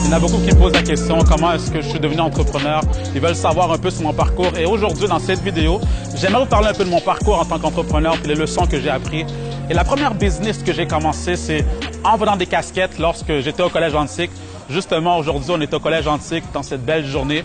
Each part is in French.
Il y en a beaucoup qui me posent la question, comment est-ce que je suis devenu entrepreneur? Ils veulent savoir un peu sur mon parcours. Et aujourd'hui, dans cette vidéo, j'aimerais vous parler un peu de mon parcours en tant qu'entrepreneur et les leçons que j'ai apprises. Et la première business que j'ai commencé, c'est en vendant des casquettes lorsque j'étais au Collège Antique. Justement, aujourd'hui, on est au Collège Antique dans cette belle journée.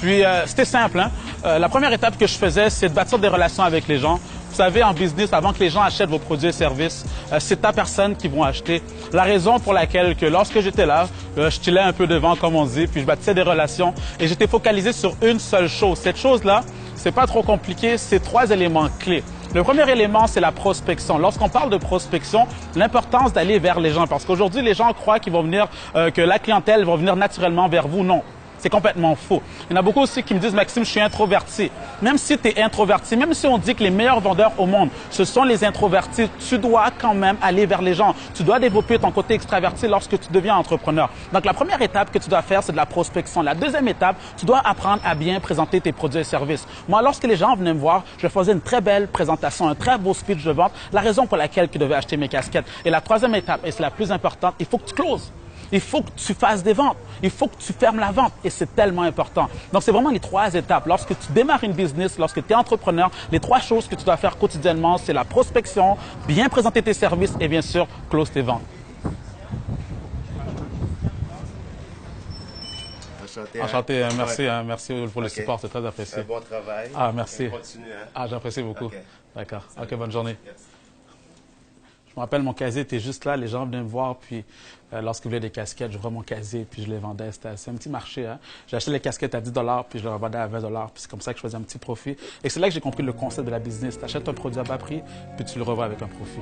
Puis, c'était simple, hein? La première étape que je faisais, c'est de bâtir des relations avec les gens. Vous savez, en business, avant que les gens achètent vos produits et services, c'est ta personne qui vont acheter. La raison pour laquelle que lorsque j'étais là, je chillais un peu devant, comme on dit, puis je bâtissais des relations et j'étais focalisé sur une seule chose. Cette chose-là, c'est pas trop compliqué, c'est 3 éléments clés. Le premier élément, c'est la prospection. Lorsqu'on parle de prospection, l'importance d'aller vers les gens, parce qu'aujourd'hui, les gens croient qu'ils vont venir, que la clientèle va venir naturellement vers vous. Non. C'est complètement faux. Il y en a beaucoup aussi qui me disent, Maxime, je suis introverti. Même si tu es introverti, même si on dit que les meilleurs vendeurs au monde, ce sont les introvertis, tu dois quand même aller vers les gens. Tu dois développer ton côté extraverti lorsque tu deviens entrepreneur. Donc, la première étape que tu dois faire, c'est de la prospection. La deuxième étape, tu dois apprendre à bien présenter tes produits et services. Moi, lorsque les gens venaient me voir, je faisais une très belle présentation, un très beau speech de vente, la raison pour laquelle ils devaient acheter mes casquettes. Et la troisième étape, et c'est la plus importante, il faut que tu closes. Il faut que tu fasses des ventes. Il faut que tu fermes la vente. Et c'est tellement important. Donc, c'est vraiment les 3 étapes. Lorsque tu démarres une business, lorsque tu es entrepreneur, les 3 choses que tu dois faire quotidiennement, c'est la prospection, bien présenter tes services et bien sûr, close tes ventes. Enchanté. Enchanté. Merci, Ouais. merci pour le support. C'est très apprécié. Un bon travail. Ah, merci. Continue, hein? Ah, j'apprécie beaucoup. Ok. D'accord. OK, bonne journée. Yes. Je me rappelle, mon casier était juste là. Les gens venaient me voir, puis lorsqu'ils voulaient des casquettes, je voyais mon casier, puis je les vendais. C'est un petit marché. Hein? J'ai acheté les casquettes à 10 $, puis je les revendais à 20 $. Puis c'est comme ça que je faisais un petit profit. Et c'est là que j'ai compris le concept de la business. Tu achètes un produit à bas prix, puis tu le revends avec un profit.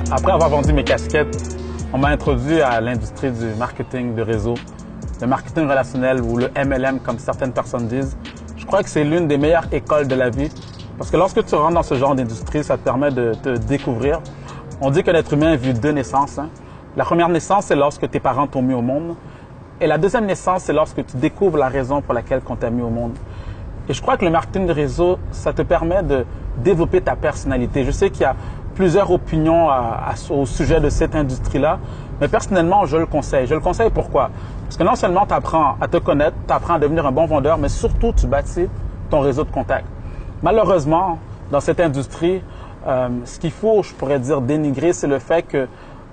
Après avoir vendu mes casquettes, on m'a introduit à l'industrie du marketing de réseau, le marketing relationnel ou le MLM comme certaines personnes disent. Je crois que c'est l'une des meilleures écoles de la vie parce que lorsque tu rentres dans ce genre d'industrie, ça te permet de te découvrir. On dit que l'être humain vit 2 naissances. Hein. La première naissance, c'est lorsque tes parents t'ont mis au monde. Et la deuxième naissance, c'est lorsque tu découvres la raison pour laquelle on t'a mis au monde. Et je crois que le marketing de réseau, ça te permet de développer ta personnalité. Je sais qu'il y a plusieurs opinions au sujet de cette industrie-là, mais personnellement, je le conseille. Je le conseille pourquoi? Parce que non seulement tu apprends à te connaître, tu apprends à devenir un bon vendeur, mais surtout, tu bâtis ton réseau de contacts. Malheureusement, dans cette industrie, ce qu'il faut, je pourrais dire, dénigrer, c'est le fait que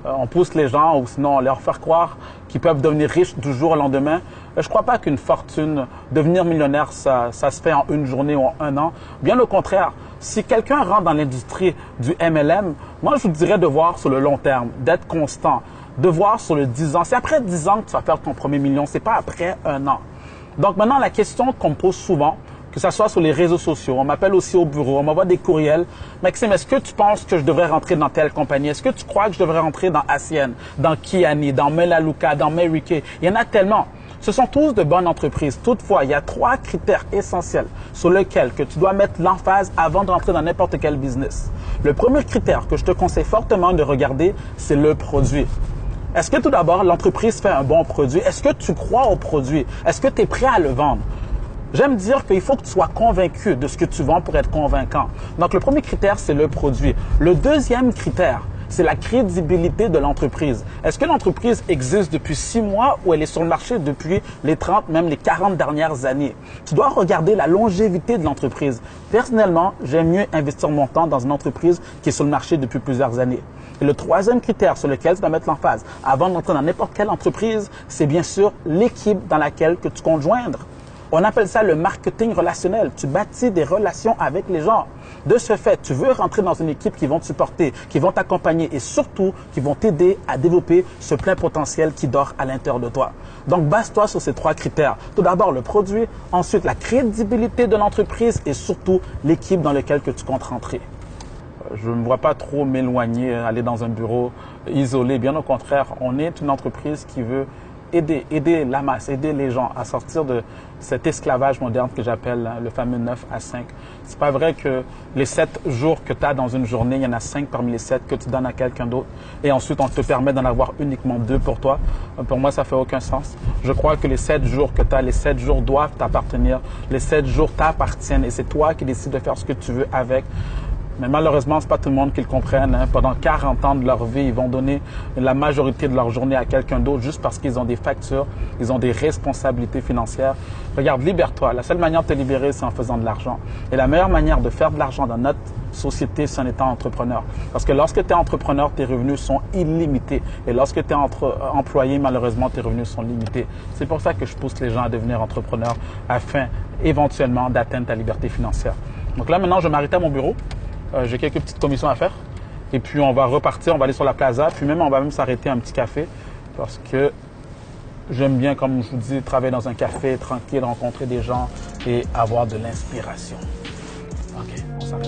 on pousse les gens ou sinon on leur faire croire qu'ils peuvent devenir riches du jour au lendemain. Je ne crois pas qu'une fortune, devenir millionnaire, ça se fait en une journée ou en un an. Bien au contraire, si quelqu'un rentre dans l'industrie du MLM, moi je vous dirais de voir sur le long terme, d'être constant, de voir sur le 10 ans. C'est après 10 ans que tu vas faire ton premier million, c'est pas après un an. Donc maintenant, la question qu'on me pose souvent, que ce soit sur les réseaux sociaux, on m'appelle aussi au bureau, on m'envoie des courriels. Maxime, est-ce que tu penses que je devrais rentrer dans telle compagnie? Est-ce que tu crois que je devrais rentrer dans ASEAN, dans Kiani, dans Melaleuca, dans Mary Kay? Il y en a tellement. Ce sont tous de bonnes entreprises. Toutefois, il y a 3 critères essentiels sur lesquels que tu dois mettre l'emphase avant de rentrer dans n'importe quel business. Le premier critère que je te conseille fortement de regarder, c'est le produit. Est-ce que tout d'abord, l'entreprise fait un bon produit? Est-ce que tu crois au produit? Est-ce que tu es prêt à le vendre? J'aime dire qu'il faut que tu sois convaincu de ce que tu vends pour être convaincant. Donc, le premier critère, c'est le produit. Le deuxième critère, c'est la crédibilité de l'entreprise. Est-ce que l'entreprise existe depuis 6 mois ou elle est sur le marché depuis les 30, même les 40 dernières années? Tu dois regarder la longévité de l'entreprise. Personnellement, j'aime mieux investir mon temps dans une entreprise qui est sur le marché depuis plusieurs années. Et le troisième critère sur lequel tu dois mettre l'emphase avant d'entrer dans n'importe quelle entreprise, c'est bien sûr l'équipe dans laquelle que tu comptes joindre. On appelle ça le marketing relationnel. Tu bâtis des relations avec les gens. De ce fait, tu veux rentrer dans une équipe qui vont te supporter, qui vont t'accompagner et surtout qui vont t'aider à développer ce plein potentiel qui dort à l'intérieur de toi. Donc, base-toi sur ces 3 critères. Tout d'abord, le produit, ensuite la crédibilité de l'entreprise et surtout l'équipe dans laquelle que tu comptes rentrer. Je ne me vois pas trop m'éloigner, aller dans un bureau isolé. Bien au contraire, on est une entreprise qui veut aider la masse, aider les gens à sortir de cet esclavage moderne que j'appelle le fameux 9 à 5. C'est pas vrai que les 7 jours que tu as dans une journée, il y en a 5 parmi les 7 que tu donnes à quelqu'un d'autre et ensuite on te permet d'en avoir uniquement 2 pour toi. Pour moi, ça fait aucun sens. Je crois que les 7 jours que tu as, les 7 jours doivent t'appartenir. Les 7 jours t'appartiennent et c'est toi qui décides de faire ce que tu veux avec. Mais malheureusement, c'est pas tout le monde qui le comprenne. Pendant 40 ans de leur vie, ils vont donner la majorité de leur journée à quelqu'un d'autre juste parce qu'ils ont des factures, ils ont des responsabilités financières. Regarde, libère-toi. La seule manière de te libérer, c'est en faisant de l'argent. Et la meilleure manière de faire de l'argent dans notre société, c'est en étant entrepreneur. Parce que lorsque tu es entrepreneur, tes revenus sont illimités. Et lorsque tu es employé, malheureusement, tes revenus sont limités. C'est pour ça que je pousse les gens à devenir entrepreneurs afin éventuellement d'atteindre ta liberté financière. Donc là, maintenant, je m'arrête à mon bureau. J'ai quelques petites commissions à faire. Et puis, on va repartir, on va aller sur la plaza. Puis même, on va même s'arrêter à un petit café parce que j'aime bien, comme je vous dis, travailler dans un café tranquille, rencontrer des gens et avoir de l'inspiration. OK, on s'arrête.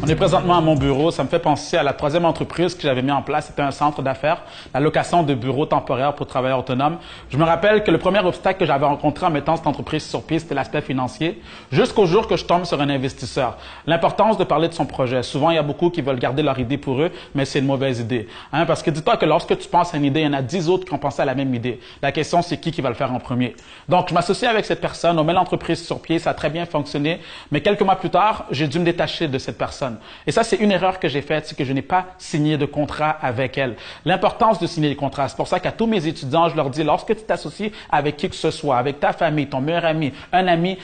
On est présentement à mon bureau. Ça me fait penser à la troisième entreprise que j'avais mis en place. C'était un centre d'affaires, la location de bureaux temporaires pour travailleurs autonomes. Je me rappelle que le premier obstacle que j'avais rencontré en mettant cette entreprise sur pied, c'était l'aspect financier, jusqu'au jour que je tombe sur un investisseur. L'importance de parler de son projet. Souvent, il y a beaucoup qui veulent garder leur idée pour eux, mais c'est une mauvaise idée. Parce que dis-toi que lorsque tu penses à une idée, il y en a 10 autres qui ont pensé à la même idée. La question, c'est qui va le faire en premier. Donc, je m'associe avec cette personne. On met l'entreprise sur pied. Ça a très bien fonctionné. Mais quelques mois plus tard, j'ai dû me détacher de cette personne. Et ça, c'est une erreur que j'ai faite, c'est que je n'ai pas signé de contrat avec elle. L'importance de signer des contrats, c'est pour ça qu'à tous mes étudiants, je leur dis, lorsque tu t'associes avec qui que ce soit, avec ta famille, ton meilleur ami, un ami,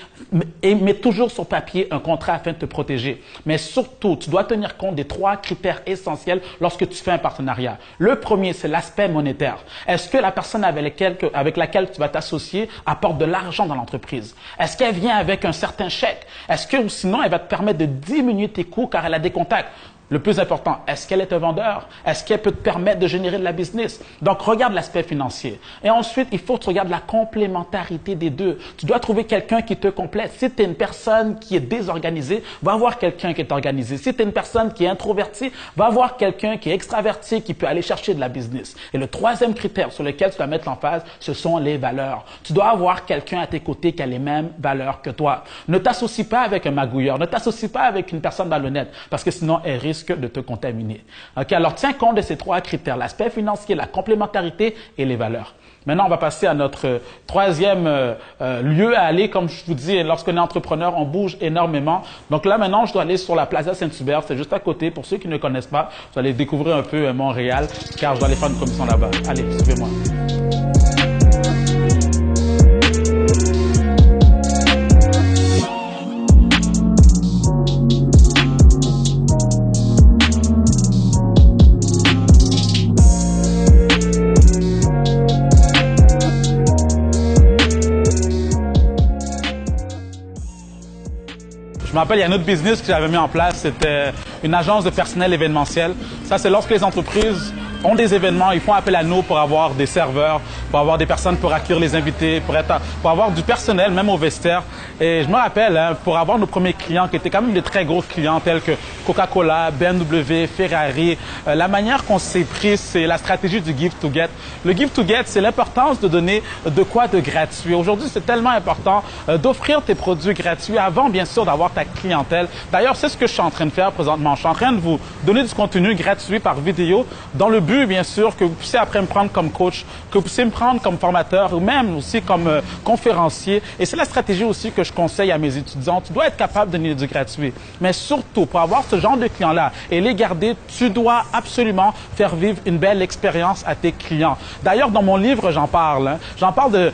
mets toujours sur papier un contrat afin de te protéger. Mais surtout, tu dois tenir compte des 3 critères essentiels lorsque tu fais un partenariat. Le premier, c'est l'aspect monétaire. Est-ce que la personne avec laquelle tu vas t'associer apporte de l'argent dans l'entreprise? Est-ce qu'elle vient avec un certain chèque? Est-ce que sinon, elle va te permettre de diminuer tes coûts car elle a des contacts? Le plus important, est-ce qu'elle est un vendeur? Est-ce qu'elle peut te permettre de générer de la business? Donc, regarde l'aspect financier. Et ensuite, il faut que tu regardes la complémentarité des deux. Tu dois trouver quelqu'un qui te complète. Si tu es une personne qui est désorganisée, va voir quelqu'un qui est organisé. Si tu es une personne qui est introvertie, va voir quelqu'un qui est extraverti, qui peut aller chercher de la business. Et le troisième critère sur lequel tu dois mettre l'emphase, ce sont les valeurs. Tu dois avoir quelqu'un à tes côtés qui a les mêmes valeurs que toi. Ne t'associe pas avec un magouilleur. Ne t'associe pas avec une personne malhonnête parce que sinon, elle risque de te contaminer. OK, alors tiens compte de ces 3 critères, l'aspect financier, la complémentarité et les valeurs. Maintenant, on va passer à notre troisième lieu à aller. Comme je vous dis, lorsqu'on est entrepreneur, on bouge énormément. Donc là, maintenant, je dois aller sur la Plaza Saint-Hubert. C'est juste à côté. Pour ceux qui ne connaissent pas, vous allez découvrir un peu Montréal, car je dois aller faire une commission là-bas. Allez, suivez-moi. Je me rappelle, il y a un autre business que j'avais mis en place, c'était une agence de personnel événementiel. Ça, c'est lorsque les entreprises ont des événements, ils font appel à nous pour avoir des serveurs, pour avoir des personnes pour accueillir les invités, pour avoir du personnel, même au vestiaire. Et je me rappelle, pour avoir nos premiers clients qui étaient quand même des très gros clients tels que Coca-Cola, BMW, Ferrari, la manière qu'on s'est pris, c'est la stratégie du give to get. Le give to get, c'est l'importance de donner de quoi de gratuit. Aujourd'hui, c'est tellement important d'offrir tes produits gratuits avant, bien sûr, d'avoir ta clientèle. D'ailleurs, c'est ce que je suis en train de faire présentement. Je suis en train de vous donner du contenu gratuit par vidéo dans le but, bien sûr, que vous puissiez après me prendre comme coach, que vous puissiez me prendre comme formateur ou même aussi comme conférencier. Et c'est la stratégie aussi que je conseille à mes étudiants. Tu dois être capable de donner du gratuit. Mais surtout, pour avoir ce genre de clients-là et les garder, tu dois absolument faire vivre une belle expérience à tes clients. D'ailleurs, dans mon livre, j'en parle. J'en parle de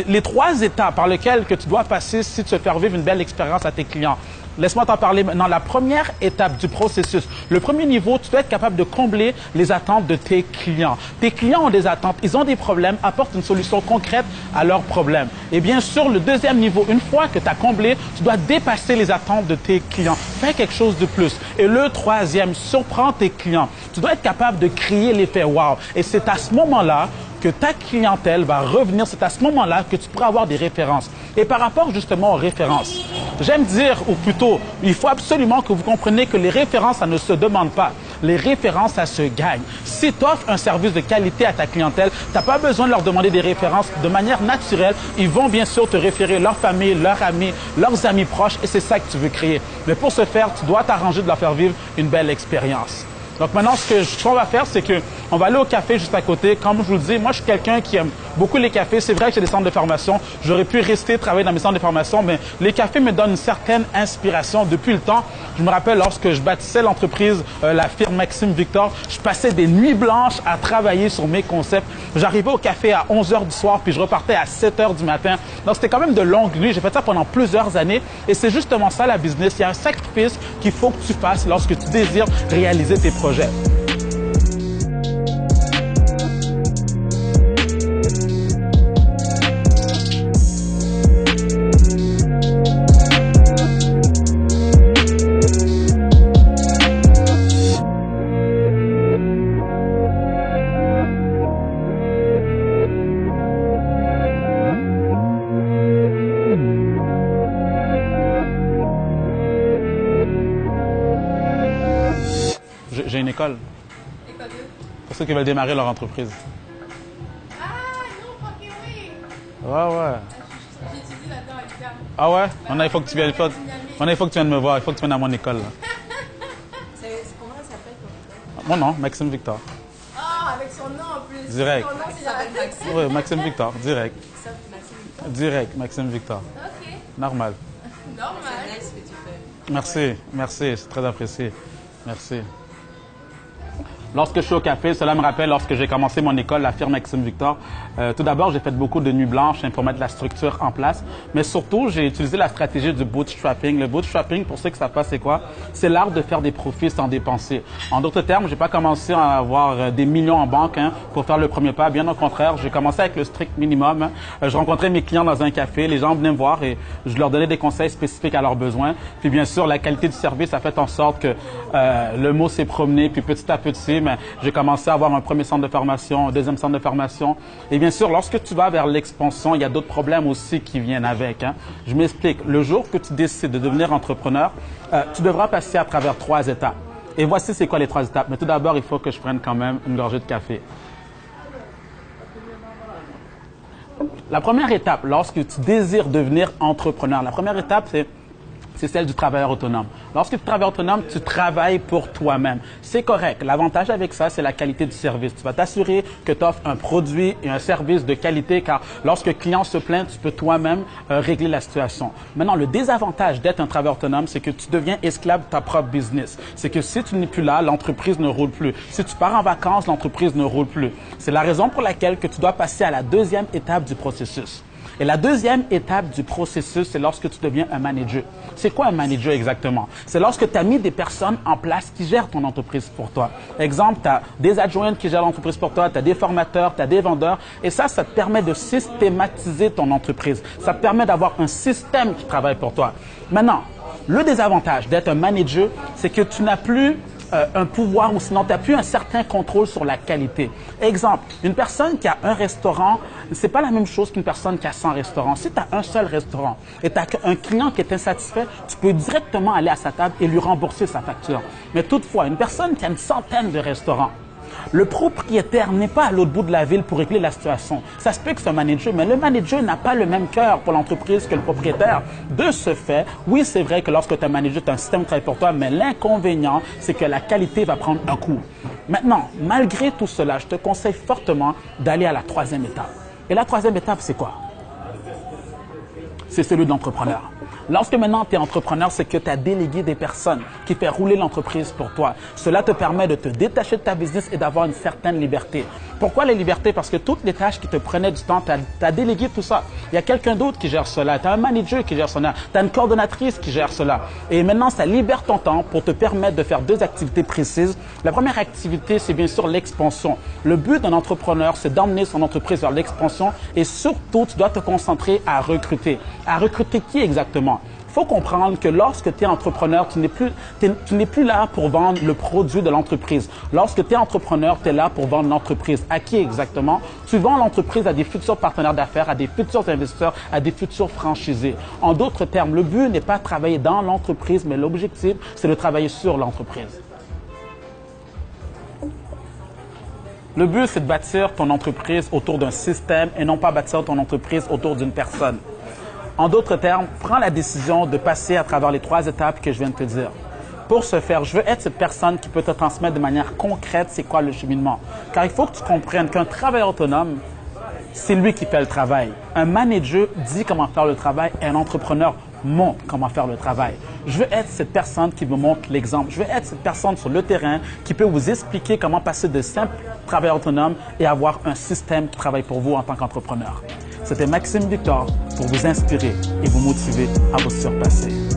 les 3 étapes par lesquelles que tu dois passer si tu veux faire vivre une belle expérience à tes clients. laisse-moi t'en parler maintenant. La première étape du processus, le premier niveau, tu dois être capable de combler les attentes de tes clients. Tes clients ont des attentes, ils ont des problèmes, apporte une solution concrète à leurs problèmes. Et bien sûr, le deuxième niveau, une fois que tu as comblé, tu dois dépasser les attentes de tes clients. Fais quelque chose de plus. Et le troisième, surprends tes clients. Tu dois être capable de créer l'effet wow. Et c'est à ce moment-là que ta clientèle va revenir. C'est à ce moment-là que tu pourras avoir des références. Et par rapport justement aux références, j'aime dire, ou plutôt, il faut absolument que vous compreniez que les références, ça ne se demande pas. Les références, ça se gagne. Si tu offres un service de qualité à ta clientèle, tu n'as pas besoin de leur demander des références de manière naturelle. Ils vont bien sûr te référer leur famille, leurs amis, leurs amis proches et c'est ça que tu veux créer. Mais pour ce faire, tu dois t'arranger de leur faire vivre une belle expérience. Donc maintenant, ce qu'on va faire, c'est qu'on va aller au café juste à côté. Comme je vous le dis, moi, je suis quelqu'un qui aime beaucoup les cafés. C'est vrai que j'ai des centres de formation. J'aurais pu rester travailler dans mes centres de formation, mais les cafés me donnent une certaine inspiration depuis le temps. Je me rappelle lorsque je bâtissais l'entreprise, la firme Maxime Victor, je passais des nuits blanches à travailler sur mes concepts. J'arrivais au café à 11 h du soir, puis je repartais à 7 h du matin. Donc, c'était quand même de longues nuits. J'ai fait ça pendant plusieurs années. Et c'est justement ça, la business. Il y a un sacrifice qu'il faut que tu fasses lorsque tu désires réaliser tes projets. J'ai une école. Pour ceux qui veulent démarrer leur entreprise. Ah non, ok, oui. Ouais. J'étudie là-dedans à l'UQAM. Ah ouais? Maintenant, il faut que tu viennes, il faut que tu viennes me voir. Il faut que tu viennes à mon école. Là. Comment ça s'appelle ton école? Mon nom, Maxime Victor. Ah, avec son nom en plus. Direct. Son nom, c'est Maxime. Oui, Maxime Victor, direct. Maxime Victor? Direct, Maxime Victor. Ok. Normal. Normal. C'est nice ce que tu fais. Merci, c'est très apprécié. Merci. Lorsque je suis au café, cela me rappelle lorsque j'ai commencé mon école, la firme Maxime Victor. Tout d'abord, j'ai fait beaucoup de nuits blanches pour mettre la structure en place. Mais surtout, j'ai utilisé la stratégie du bootstrapping. Le bootstrapping, pour ceux qui ne savent pas c'est quoi, c'est l'art de faire des profits sans dépenser. En d'autres termes, j'ai pas commencé à avoir des millions en banque pour faire le premier pas. Bien au contraire, j'ai commencé avec le strict minimum. Je rencontrais mes clients dans un café, les gens venaient me voir et je leur donnais des conseils spécifiques à leurs besoins. Puis bien sûr, la qualité du service a fait en sorte que le mot s'est promené. Puis petit à petit, j'ai commencé à avoir un premier centre de formation, un deuxième centre de formation. Et bien sûr, lorsque tu vas vers l'expansion, il y a d'autres problèmes aussi qui viennent avec. Je m'explique. Le jour que tu décides de devenir entrepreneur, tu devras passer à travers 3 étapes. Et voici c'est quoi les 3 étapes. Mais tout d'abord, il faut que je prenne quand même une gorgée de café. La première étape, lorsque tu désires devenir entrepreneur, la première étape, c'est celle du travailleur autonome. Lorsque tu travailles autonome, tu travailles pour toi-même. C'est correct. L'avantage avec ça, c'est la qualité du service. Tu vas t'assurer que tu offres un produit et un service de qualité car lorsque le client se plaint, tu peux toi-même régler la situation. Maintenant, le désavantage d'être un travailleur autonome, c'est que tu deviens esclave de ta propre business. C'est que si tu n'es plus là, l'entreprise ne roule plus. Si tu pars en vacances, l'entreprise ne roule plus. C'est la raison pour laquelle que tu dois passer à la deuxième étape du processus. Et la deuxième étape du processus, c'est lorsque tu deviens un manager. C'est quoi un manager exactement? C'est lorsque tu as mis des personnes en place qui gèrent ton entreprise pour toi. Exemple, tu as des adjointes qui gèrent l'entreprise pour toi, tu as des formateurs, tu as des vendeurs. Et ça te permet de systématiser ton entreprise. Ça te permet d'avoir un système qui travaille pour toi. Maintenant, le désavantage d'être un manager, c'est que tu n'as plus un pouvoir ou sinon tu n'as plus un certain contrôle sur la qualité. Exemple, une personne qui a un restaurant, c'est pas la même chose qu'une personne qui a 100 restaurants. Si tu as un seul restaurant et tu as un client qui est insatisfait, tu peux directement aller à sa table et lui rembourser sa facture. Mais toutefois, une personne qui a une centaine de restaurants, le propriétaire n'est pas à l'autre bout de la ville pour régler la situation. Ça se peut que c'est un manager, mais le manager n'a pas le même cœur pour l'entreprise que le propriétaire. De ce fait, oui, c'est vrai que lorsque tu es un manager, tu as un système qui travaille pour toi, mais l'inconvénient, c'est que la qualité va prendre un coup. Maintenant, malgré tout cela, je te conseille fortement d'aller à la troisième étape. Et la troisième étape, c'est quoi? c'est celui de l'entrepreneur. Lorsque maintenant tu es entrepreneur, c'est que tu as délégué des personnes qui font rouler l'entreprise pour toi. Cela te permet de te détacher de ta business et d'avoir une certaine liberté. Pourquoi la liberté? Parce que toutes les tâches qui te prenaient du temps, tu as délégué tout ça. Il y a quelqu'un d'autre qui gère cela. Tu as un manager qui gère cela. Tu as une coordonnatrice qui gère cela. Et maintenant, ça libère ton temps pour te permettre de faire deux activités précises. La première activité, c'est bien sûr l'expansion. Le but d'un entrepreneur, c'est d'emmener son entreprise vers l'expansion et surtout, tu dois te concentrer à recruter. À recruter qui exactement? Il faut comprendre que lorsque tu es entrepreneur, tu n'es plus là pour vendre le produit de l'entreprise. Lorsque tu es entrepreneur, tu es là pour vendre l'entreprise. À qui exactement? Tu vends l'entreprise à des futurs partenaires d'affaires, à des futurs investisseurs, à des futurs franchisés. En d'autres termes, le but n'est pas de travailler dans l'entreprise, mais l'objectif, c'est de travailler sur l'entreprise. Le but, c'est de bâtir ton entreprise autour d'un système et non pas bâtir ton entreprise autour d'une personne. En d'autres termes, prends la décision de passer à travers les 3 étapes que je viens de te dire. Pour ce faire, je veux être cette personne qui peut te transmettre de manière concrète c'est quoi le cheminement. Car il faut que tu comprennes qu'un travailleur autonome, c'est lui qui fait le travail. Un manager dit comment faire le travail et un entrepreneur montre comment faire le travail. Je veux être cette personne qui vous montre l'exemple. Je veux être cette personne sur le terrain qui peut vous expliquer comment passer de simples travailleurs autonomes et avoir un système qui travaille pour vous en tant qu'entrepreneur. C'était Maxime Victor pour vous inspirer et vous motiver à vous surpasser.